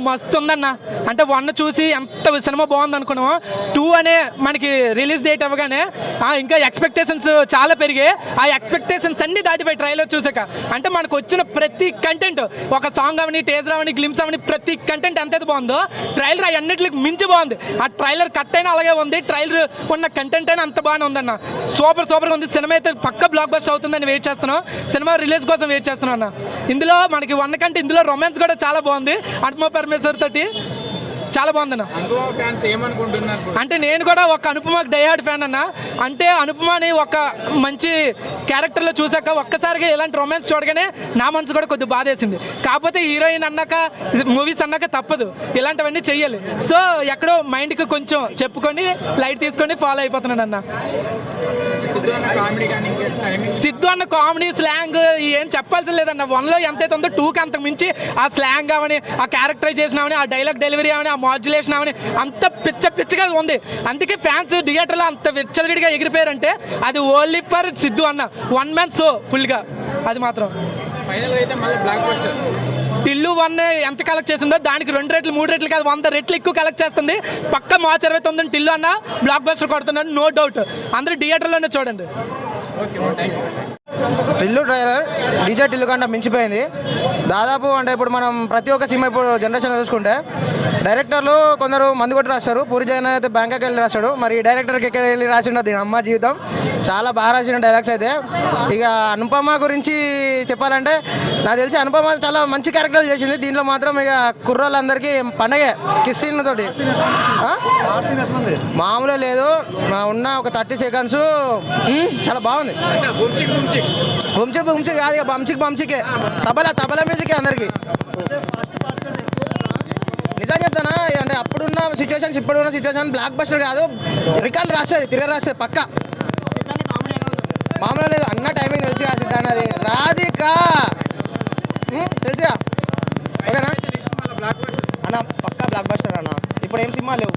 మస్తు ఉందన్న. అంటే 1 చూసి ఎంత సినిమా బాగుంది అనుకున్నాము, 2 అనే మనకి రిలీజ్ డేట్ అవ్వగానే ఇంకా ఎక్స్పెక్టేషన్స్ చాలా పెరిగాయి. ఆ ఎక్స్పెక్టేషన్స్ అన్ని దాటిపోయి ట్రైలర్ చూసాక. అంటే మనకు వచ్చిన ప్రతి కంటెంట్, ఒక సాంగ్ అవని, టేజర్ అవని, గ్లిమ్స్ అవని, ప్రతి కంటెంట్ ఎంతైతే బాగుందో ట్రైలర్ అన్నింటికి మించి బాగుంది. ఆ ట్రైలర్ కట్ అయినా అలాగే ఉంది, ట్రైలర్ ఉన్న కంటెంట్ అయినా అంత బాగానే ఉందన్న. సూపర్గా ఉంది. సినిమా అయితే పక్క బ్లాక్ బస్టర్ అవుతుందని వెయిట్ చేస్తున్నాం. సినిమా రిలీజ్ కోసం వెయిట్ చేస్తున్నాం అన్న. ఇందులో మనకి 1 కంటే ఇందులో రొమాన్స్ కూడా చాలా బాగుంది. అనుపమ పరమేశ్వర్ తోటి చాలా బాగుందన్న. అంటే నేను కూడా ఒక అనుపమ డైహార్డ్ ఫ్యాన్ అన్న. అంటే అనుపమని ఒక మంచి క్యారెక్టర్లో చూసాక ఒక్కసారిగా ఇలాంటి రొమాన్స్ చూడగానే నా మనసు కూడా కొద్దిగా బాధేసింది. కాకపోతే హీరోయిన్ అన్నాక, మూవీస్ అన్నాక తప్పదు, ఇలాంటివన్నీ చెయ్యాలి. సో ఎక్కడో మైండ్కి కొంచెం చెప్పుకొని లైట్ తీసుకొని ఫాలో అయిపోతున్నాను అన్న. సిద్ధు అన్న కామెడీ స్లాంగ్ ఏం చెప్పాల్సిన లేదన్న. 1లో ఎంతైతే ఉందో 2కి అంతకు మించి ఆ స్లాంగ్ అవని, ఆ క్యారెక్టరైజేషన్ అవని, ఆ డైలాగ్ డెలివరీ అవని, ఆ మాడ్యులేషన్ అవని అంత పిచ్చగా ఉంది. అందుకే ఫ్యాన్స్ థియేటర్లో అంత విచ్చలవిడిగా ఎగిరిపోయారంటే అది ఓన్లీ ఫర్ సిద్ధు అన్న. 1 మ్యాన్ షో ఫుల్గా. అది మాత్రం టిల్లు 1 ఎంత కలెక్ట్ చేసిందో దానికి 2 రెట్లు 3 రెట్లు కాదు 100 రెట్లు ఎక్కువ కలెక్ట్ చేస్తుంది. పక్క మార్చి 29 టిల్లు అన్న బ్లాక్ బస్టర్ కొడుతున్నాడు, నో డౌట్. అందరూ థియేటర్లోనే చూడండి. టిల్లు ట్రైలర్ డీజే టిల్లు కన్నా మించిపోయింది దాదాపు. అంటే ఇప్పుడు మనం ప్రతి ఒక్క సినిమా ఇప్పుడు జనరేషన్ చూసుకుంటే డైరెక్టర్లు కొందరు మందు కొట్టి రాస్తారు. పూరి జగన్నాథ్ అయితే బ్యాంకాక్ వెళ్ళి రాశాడు. మరి డైరెక్టర్కి ఎక్కడ వెళ్ళి రాసిండో దీని అమ్మ జీవితం. చాలా బాగా రాసిన డైలాగ్స్ అయితే. ఇక అనుపమ గురించి చెప్పాలంటే నాకు తెలిసి అనుపమ చాలా మంచి క్యారెక్టర్లు చేసింది. దీంట్లో మాత్రం ఇక కుర్రోళ్ళందరికీ పండగే కిస్సీన్ తోటి మామూలుగా లేదు. ఉన్న ఒక 30 సెకండ్స్ చాలా బాగుంది. బుమ్చి కాదు, ఇక బంచికే తబలా మ్యూజికే అందరికి. నిజం చెప్తానా, అంటే అప్పుడున్న సిచ్యువేషన్స్ ఇప్పుడున్న సిచ్యువేషన్ బ్లాక్ బస్టర్ కాదు, రికార్డు రాస్తుంది, తిరగ రాస్తుంది పక్క. మామూలు లేదు అన్న టైమింగ్ తెలిసి రాసిద్దా అన్నది రాధిక తెలిసిగా. ఓకేనా అన్న, పక్కా బ్లాక్ బస్టర్ అన్న. ఇప్పుడు ఏం సినిమా లేవు.